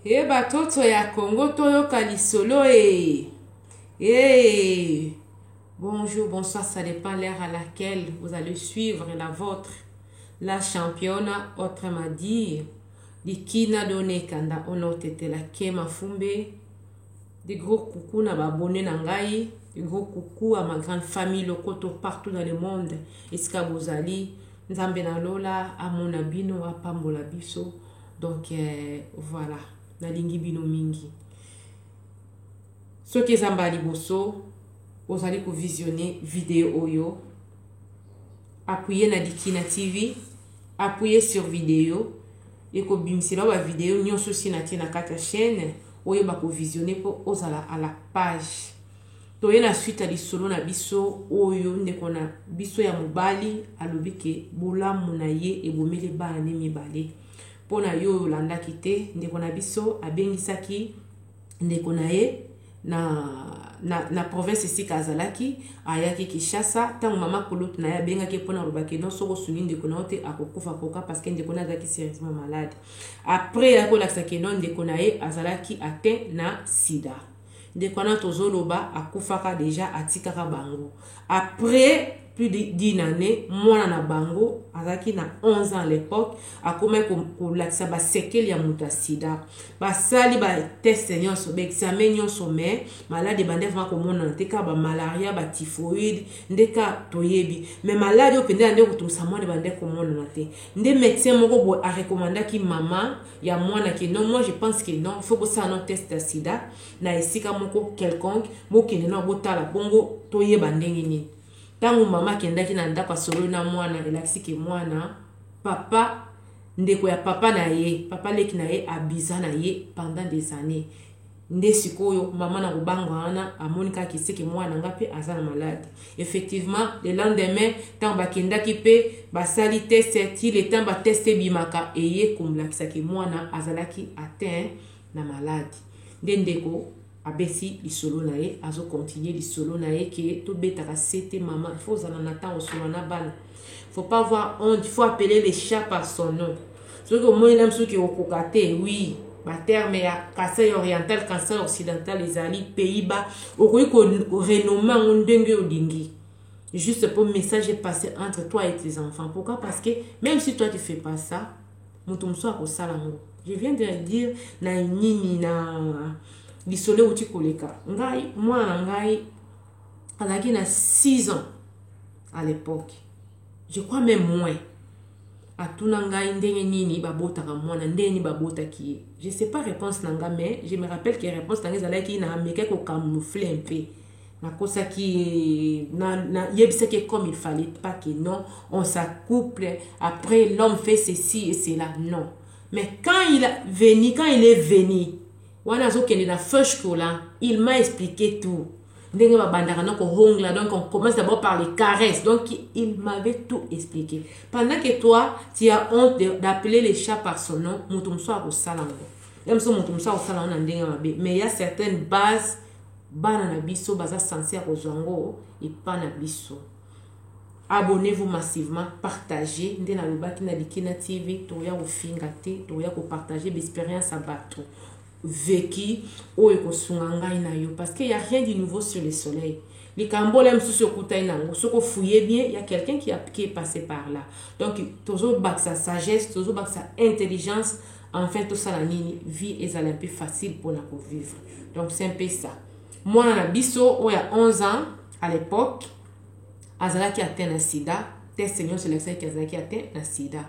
Batoto ya Congo toyoka lisolo e. Bonjour, bonsoir, ça dépend l'heure à laquelle vous allez suivre la vôtre. La championne, autrement dit, Likina Done Kanda Onotete la Kema Fumbe. Des gros coucou na babone nangai, des gros coucou à ma grande famille lokoto partout dans le monde. Eska Bozali, Nzambe na Lola, à mon abino, à Pambola Biso. Donc voilà. Na lingi bino mingi. Ce que zamba liboso, vous allez visionner vidéo oyo. Appuyez na Likina TV, appuyez sur vidéo et ko bimsila wa vidéo nyonso sinati na kata chaîne oyo ba ko visionner pour ozala à la page. Toye na suite à lisolo na biso oyo ndeko na biso ya mobali alobike bolamu na ye e bomele bana mibale. Pona yo landa kite ndeko na biso abengisaki ndeko na ye na province ici kazalaki ayaki Kinshasa tango mama kolot na ya bengaki pona robake non soko suni ndeko na ote akokufa koka parce que ndeko na azalaki sérieusement malade. Après ya ko laksaki non ndeko na ye azalaki atteint na sida. Ndeko na tozoloba akufaka déjà atikaka bango. Après plus d'une année, moi na bango, azaki na 11 ans à l'époque, a comme ko laksa ba séquelle ya muta sida. Ba sali ba test nyonso, ba examen nyonso mais malade bande vraiment ko mona teka ba malaria, ba typhoïde, ndeka toyebi. Mais malade opende ande ko tumsa mona bande ko mona na te. Nde médecin moko bo a recommandaki maman ya mwana ki non, moi je pense que non, il faut que ça un test de sida na esika moko quelconque, mo kende na botala bongo toyeba ndenge nini. Tango mama kendaki na ndako solo na mwana elaksiki mwana papa ndeko ya papa na ye papa leki na ye abiza na ye pendant des années nde sikoyo mama na kubanga ana amonika kisiki mwana ngapi azana malade. Effectivement le lendemain tango bakendaki pe basali test il est temps ba tester bimaka eye kumlakisaki mwana azalaki atteint na malade. Ndeko abesi lisolo na ye azo continuer lisolo na ye ke to betaka sete maman il faut zana natan osolo na bana. Faut pas voir honte, il faut appeler les chats par son nom. Ce que moi il aime ce qui okokate oui ba terme ya cancer oriental cancer occidental les ali Pays-Bas okoyi ko renommer ndenge odingi juste pour message passer entre toi et tes enfants. Pourquoi? Parce que même si toi tu fais pas ça mutumso akosalango. Je viens de dire na nini na lisole uti koleka ngai mwana ngai alaki na 6 ans à l'époque, je crois même moins. Atuna ngai ndenge nini babotaka mwana ndeni babotaki je sais pas réponse nanga mais je me rappelle que réponse nanga zalaki na meke ko camoufler un peu na kosa ki na yebiseke comme il fallait pas que non on s'accouple après l'homme fait ceci et cela non. Mais quand il est venu il m'a expliqué tout. Donc on commence d'abord par les caresses. Donc il m'avait tout expliqué. Pendant que toi, tu as honte d'appeler les chats par son nom, mais il y a certaines bases, abonnez-vous massivement, partagez. Likina TV, toya ko fingate, toya ko partager l'expérience à bateau. Vécu ou ekosunganga na yo parce qu'il y a rien de nouveau sur le soleil. Les cambolem sous kouta nango, ce que fouillez bien, il y a quelqu'un qui est passé par là. Donc toujours bak sa sagesse, toujours bak sa intelligence, enfin tout ça la nini vie est un peu facile pour la vivre. Donc c'est un peu ça. Moi na biso il y a 11 ans à l'époque, azalaki atteint na sida, test seigneur sélection qui azalaki atteint na sida.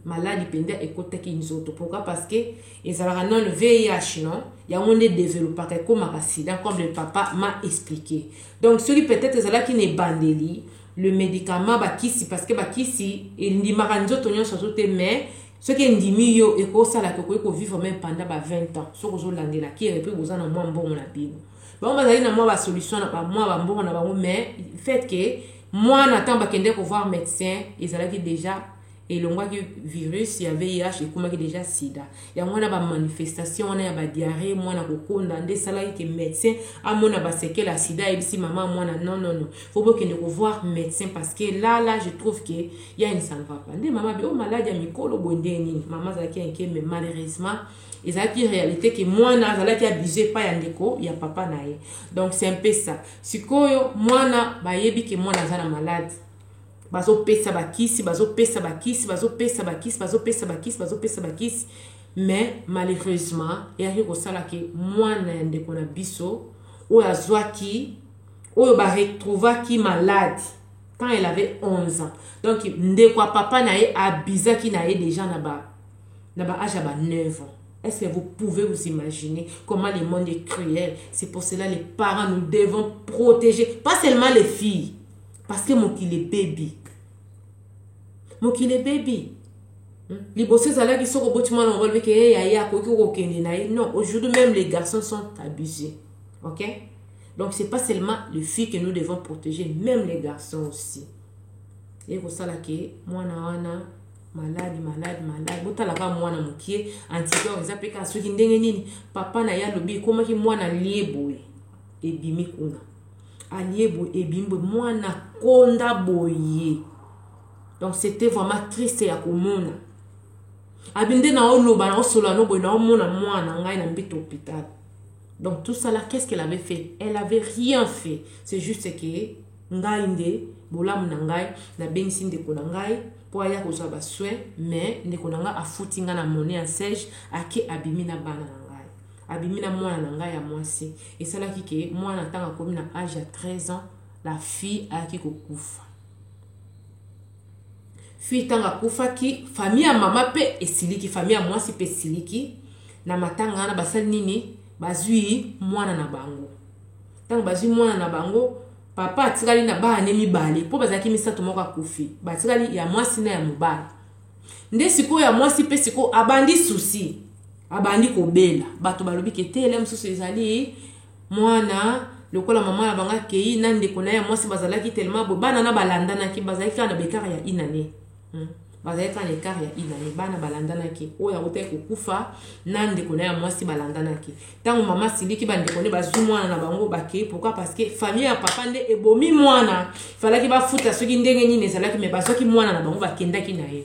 Malade dépendant et côté qui nous autres. Pourquoi? Parce que ils avaient non le VIH non, il y a un monde développé comme sida comme le papa m'a expliqué. Donc celui peut-être là qui n'est bandeli le médicament bakisi parce que bakisi il dit maranzo tonyo surtout mais ce qui est yo et ko sala ko vivre même pendant 20 ans. So ko landela qui et puis vous en moi bon la bible. Bon bazali na moi ba solution na ba moi ba bon na ba mais fait que moi n'attends pas kende ko voir médecin ils allaient déjà et le virus, il y avait IH et comment déjà sida. Il y a une manifestation, on a une diarrhée, moi na kokonda, des salariés qui médecin, à mon abasseke la sida et si maman moi non. Faut pas qu'il ne voir médecin parce que là je trouve que il y a une ça ne va pas. Des maman oh malade ya mikolo bondeni, maman ça qui inquiet mais malheureusement et ça qui réalité que moi na ça qui abusé pas ya ndeko, ya papa nae. Donc c'est un peu ça. Sikoyo moi na ba yebi que moi na malade. Bazo pesa bakisi mais malheureusement il y a quelque chose que moi n'ende kona biso ou azwaki ou ba retrouva qui malade quand elle avait 11 ans. Donc ndeko papa nae abizaki nae déjà na ba âge à 9 ans. Est-ce que vous pouvez vous imaginer comment le monde est cruel? C'est pour cela les parents nous devons protéger pas seulement les filles. Parce que mon qu'il est baby. Mon qu'il est baby. Les bossés qui sont au bout de non, aujourd'hui même les garçons sont abusés. Ok? Donc c'est pas seulement les filles que nous devons protéger, même les garçons aussi. Et pour ça là que moi malade. Botala ka moi na mokie anticorps exemple ka soki ndenge nini papa na ya lobi comment ki moi na liebo et bimi kuna. Aliebo et bimbo mwana konda boye. Donc c'était vraiment triste ya komona. Abinde na oloba na osola no boye na mona mwana ngai na mbito hôpital. Donc tout ça là qu'est-ce qu'elle avait fait? Elle avait rien fait. C'est juste que ngai nde bolam na ngai na bengisi ndeko na ngai po aya ko ba soin mais ndeko na ngai afuti nga na monnaie en siège ake abimi na bana na abimina mwana na ngai ya mwasi et ça là qui moi na tanga komi na âge à 13 ans la fille a qui kokufa fille tanga kufa ki famille ya mama pe esiliki famille ya mwasi pe siliki na matanga na basali nini bazui mwana na bango tanga bazui mwana na bango papa atikali na ba ne mibale po bazaki misato moko kufi batikali ya mwasi na ya mobali nde siko ya mwasi pe siko abandi souci abandi kobela bato balobi ke tele msusu ezali mwana lokola mama na banga kei na ndeko na ya mwasi bazalaki tellement bo bana na balandana ki bazalaki na bekar ya inane bazalaki na bekar ya inane bana balandana ki oya kote kokufa na ndeko na ya mwasi balandana ki tango mama siliki bandeko ne bazu mwana na bango bakei pourquoi parce que famille ya papa nde ebomi mwana falaki bafuta soki ndenge nini ezalaki me bazoki mwana na bango bakendaki na ye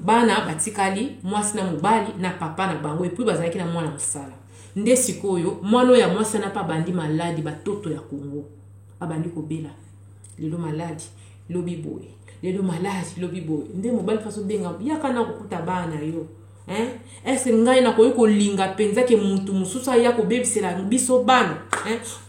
bana batikali mwasi na mobali na papa na bango et puis bazalaki na mwana mosala nde sikoyo mwana ya mwasi na pa bandi maladi batoto ya Kongo abandi kobela lelo maladi lobi boy lelo maladi lobi boy nde mobali faso benga yaka na kokuta bana yo est-ce ngai na koyi kolinga penza ke mutu mususa ya ko bebisela biso bana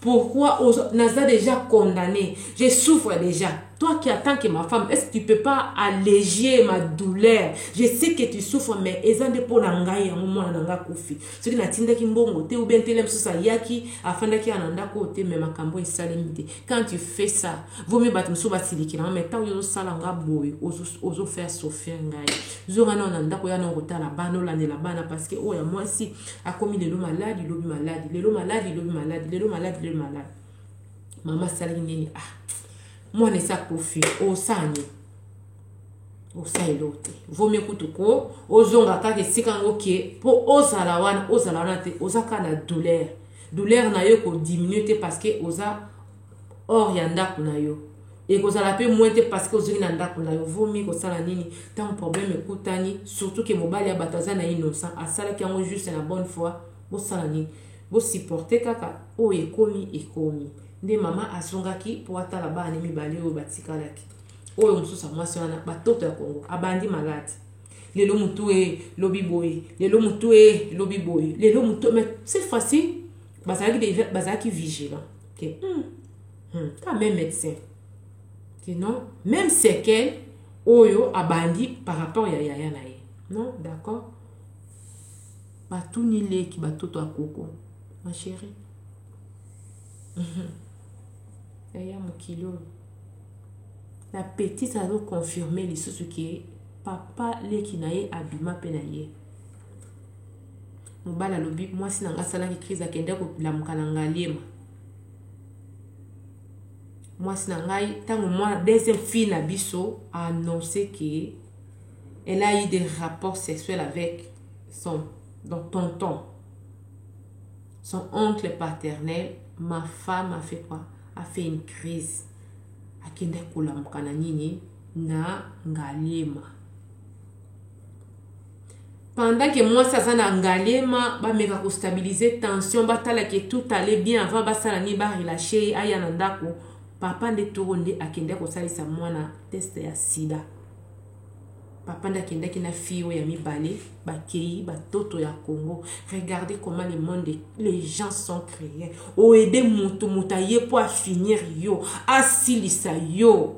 pourquoi naza déjà condamné je souffre déjà. Toi qui attends que ma femme, est-ce que tu peux pas alléger ma douleur? Je sais que tu souffres, mais ezande po nangai ya moment nanga kofi. Ce qui natinda ki mbongo te ou bien telem susa yaki afanda ki ananda ko te me makambo isalimite. Quand tu fais ça, vaut mieux battre muso basiliki na mais tant yo sala nga boy ozo faire souffrir ngai. Zora na nanda ko ya na rotala bano la la bana parce que oh ya moi si a commis le malade, lobi malade, le malade, lobi malade, le malade, le malade. Maman sali nini moi ne sais pas faire au sang au sang l'autre vaut mieux que tout ko ozonga ka ke sikango ke po ozala wana te ozaka na douleur na yo ko diminuer parce que oza orianda kuna yo et kozala pe moins te parce que ozongi na ndako na yo vaut mieux ko sala nini tant problème ekutani surtout que mobali ya bataza na innocent asala ki yango juste na bonne foi bo sala nini bo supporter kaka o ekomi nde mama asongaki po atala bana mibali oyo batikalaki oyo mususu mwasi wana batoto ya Kongo abandi malade lelo mutu lobi boye lelo mutu lobi boye lelo mutu mais c'est facile bazalaki vigilant que quand même médecin que non même séquelle oyo abandi par rapport ya yaya na ye non d'accord batuni leki batoto ya koko ma chérie Yaya mokilo la petite a confirmé les choses que papa leki na ye abima pe na ye mobala lobi moi si nanga sala ki crise akende ko la mukana ngalema moi si nanga tango moi deuxième fille na biso a annoncé que elle a eu des rapports sexuels avec son tonton, son oncle paternel. Ma femme a fait quoi? A fait une crise. Akende kulamuka nini na Ngaliema. Pendant que moi ça na Ngaliema, ba meka ko stabiliser tension, ba tala que tout allait bien avant ba sala ni ba relâcher aya na ndako. Papa nde toronde akende ko salisa mwana test ya sida. Papa nde akende ki na fiyo ya mibale, ba kei ba toto ya Congo. Regardez comment le monde, les gens sont créés. O aider mutu mutaye pour finir yo, asilisa yo.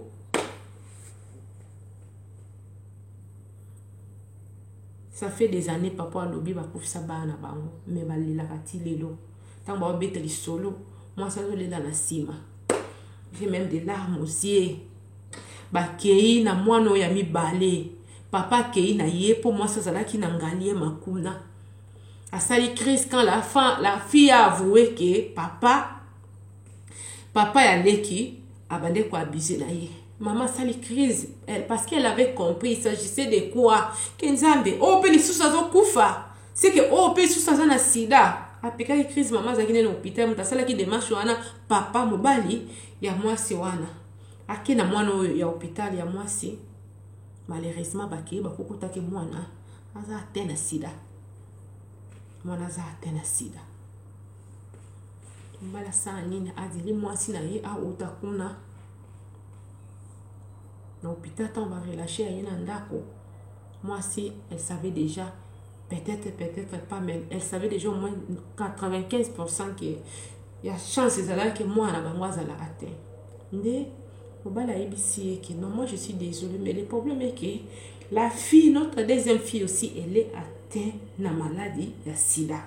Ça fait des années papa lobi ba kufisa bana bango, mais ba lila kati lelo. Tant ba bete li solo, moi ça zo lela na sima. J'ai même des larmes aussi. Ba kei na mwano ya mibale. Papa kei na ye pour moi ça zala ki na Ngaliema kuna. Asali crise quand la fille a avoué que papa ya leki abande ko abuser na ye. Maman sali crise parce qu'elle avait compris il s'agissait de quoi? Kenzambe o pe li susa zo kufa. C'est que o pe susa za na sida. Apika li crise maman za kine na hôpital mutasala ki démarche wana papa mobali ya mwasi wana. Ake na mwana ya hôpital ya mwasi. Malheureusement baki bakukuta ke mwana aza atena sida. Mwana aza atena sida. Mbala saa nini adili mwasi na ye a utakuna. Na hôpital tant va relâcher à ndako. Mwasi elle savait déjà peut-être pas mais elle savait déjà au moins 95% que il y a chance que moi na bango azala atteint. Nde Mobala ABC que non, moi je suis désolée, mais le problème est que la fille, notre deuxième fille aussi, elle est atteinte de la maladie de sida.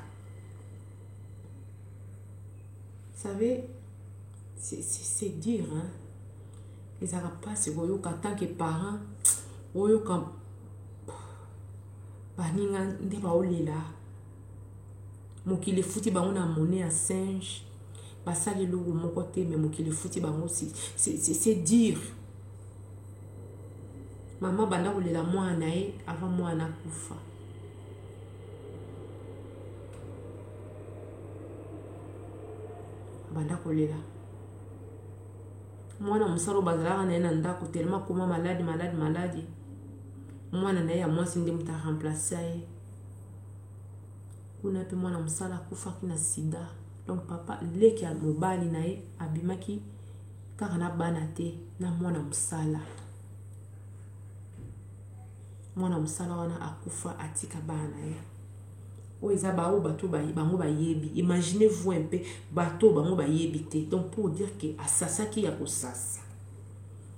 Vous savez, c'est dur, hein. Les Arapas, en tant que parents, comme baninga nde baolela mokili futi bango na monnaie à singe. Basali logo mon côté mais mon qui le fouti bango c'est dur. Maman banda kolela mwana ye avant mwana kufa. Banda kolela mwana musalo bazala na ena ndako tellement comment malade. Mwana na ya mwasi ndi muta remplacer. Kuna pe mwana musala kufa kina sida. Donc papa leki ya mobali na ye abimaki kaka na bana te na mwana musala. Mwana musala wana akufa atika bana ye. O eza bao bato bango ba yebi. Imaginez-vous un peu bato bango ba yebi te. Donc pour dire que asasa ki ya kosasa.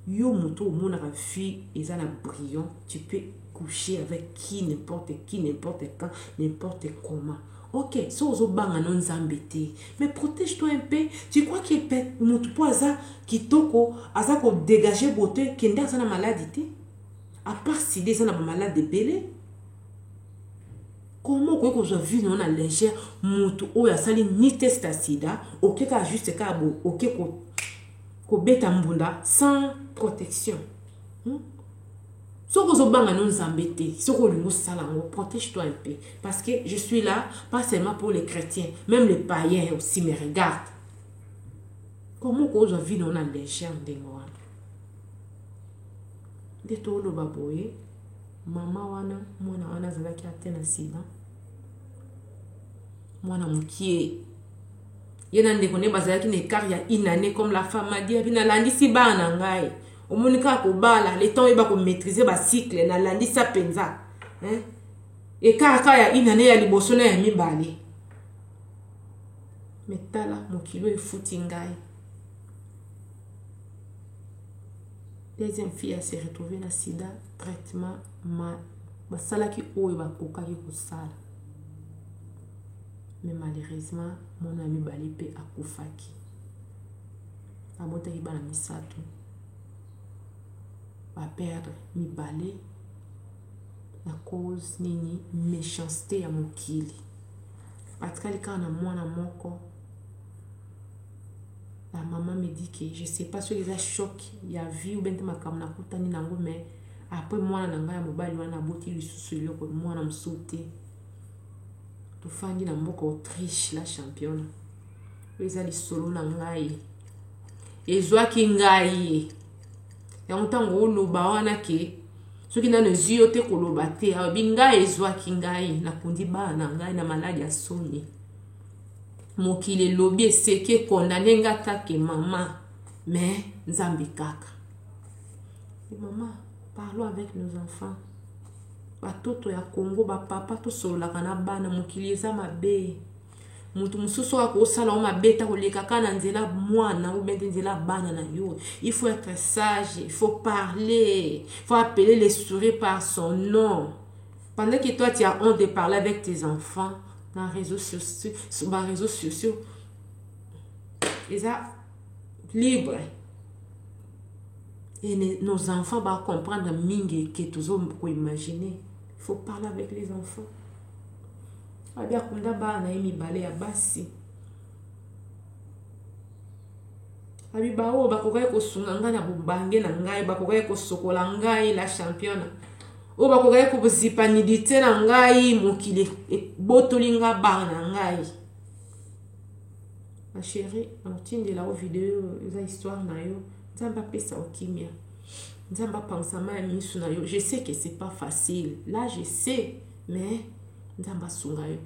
Yo moto mona ka fille eza na brillant, tu peux coucher avec qui n'importe quand, n'importe comment. Ok, so ozo banga non zambete. Mais protège-toi un peu. Tu crois que mutu po aza kitoko aza ko dégager beauté kende aza na maladie? À part si des na malade de belé. Comment ko zo vu non na légère mutu o ya sali ni test sida, ok ka juste ka bo, ok ko beta mbunda sans protection. Si vous protège-toi un peu. Parce que je suis là, pas seulement pour les chrétiens, même les païens aussi me regardent. Comment vous avez vu dans la légère de moi? De tout le baboye, maman wana, mwana wana zalaki atena sida. Mwana mukie. Yena ndekone bazalaki ne kar ya inane comme la femme a dit, abina landisi bana ngai. Au monika ko bala le temps eba ko maîtriser ba cycle na landisa penza hein et kaka ya inane ya liboso na ya mibale metala mokilo e futi ngai. Deuxième fille a se retrouvé na sida traitement basalaki oyo bakokaki kosala mais malheureusement mon ami bali pe akufaki amotaki bana misato va perdre mibale na cause nini méchanceté ya mokili. Patikali kana mwana moko la maman me dit que je sais pas si les a choc ya vie ou bien makamna kutani nango mais après moi na ngai mobali wana boti lisusu eloko mwana msute tofandi na mboka Autriche la championne eza lisolo na ngai ezwaki ngai yango ntango oloba wana ke soki nano ezwi yo te koloba te abi ngai ezwaki ngai nakundi bana na ngai na maladi ya soni mokili elobi eseki ekondane nga take mama mais nzambe kaka maman parlons avec nos enfants batoto ya Congo bapapa tosololaka na bana mokili eza mabe mutu mususu akosala o mabe ta koleka kana nzela mwana ou bien nzela bana na yo. Il faut être sage, il faut parler, il faut appeler les souris par son nom. Pendant que toi tu as honte de parler avec tes enfants dans les réseaux sociaux, sur les réseaux sociaux, ils sont libres. Et nos enfants vont comprendre mingi que tous hommes pour imaginer. Il faut parler avec les enfants. Abia kunda ba na emi bale ya basi. Abi ba o ba kokai ko sunga nga na bubange na ngai ba kokai ko sokola ngai la championne. O ba kokai ko zipanidité na ngai mokili botolinga ba na ngai. Ma chérie, on tinde la vidéo za histoire na yo. Nzamba pesa okimia. Nzamba pansama ya misu na yo. Je sais que c'est pas facile. Là je sais, mais nzamba sunga yo.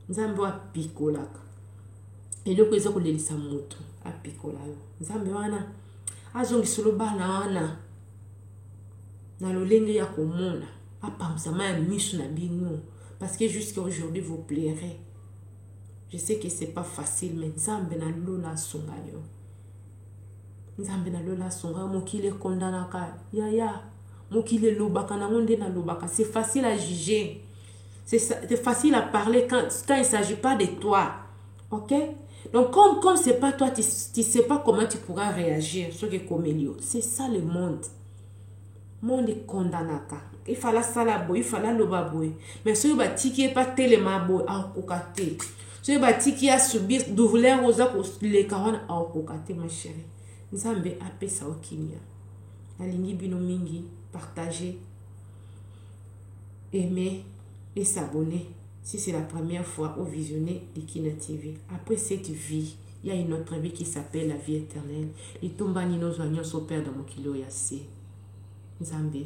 Nzambe wa pikolaka. Eloko eza kolelisa moto apikola yo. Nzambe wana azongisolo bana wana na lolenge ya komona apamsama ya misu na bino parce que jusqu'à aujourd'hui vous plairez. Je sais que c'est pas facile mais nzambe na lola sunga yo. Nzambe na lola sunga yo mokile kondanaka ya mokile lobaka na ngonde na lobaka. C'est facile à juger. C'est facile à parler quand il ne s'agit pas de toi. Ok? Donc, comme ce n'est pas toi, tu ne sais pas comment tu pourras réagir sur les comélios. C'est ça le monde. Le monde est condamné. Il fallait ça la boue, il fallait le baboué. Mais ce qui n'est pas tellement beau, à cocater. Ce qui a subi d'ouvrir aux les carottes à cocater, ma chérie. Nous avons appelé ça au Kenya. La ligne binomingi, partager, aimer et s'abonner si c'est la première fois au visionner Likina TV. Après cette vie, il y a une autre vie qui s'appelle la vie éternelle. Les tombani nos oignons au père de mon kilo yassé. Nzambe.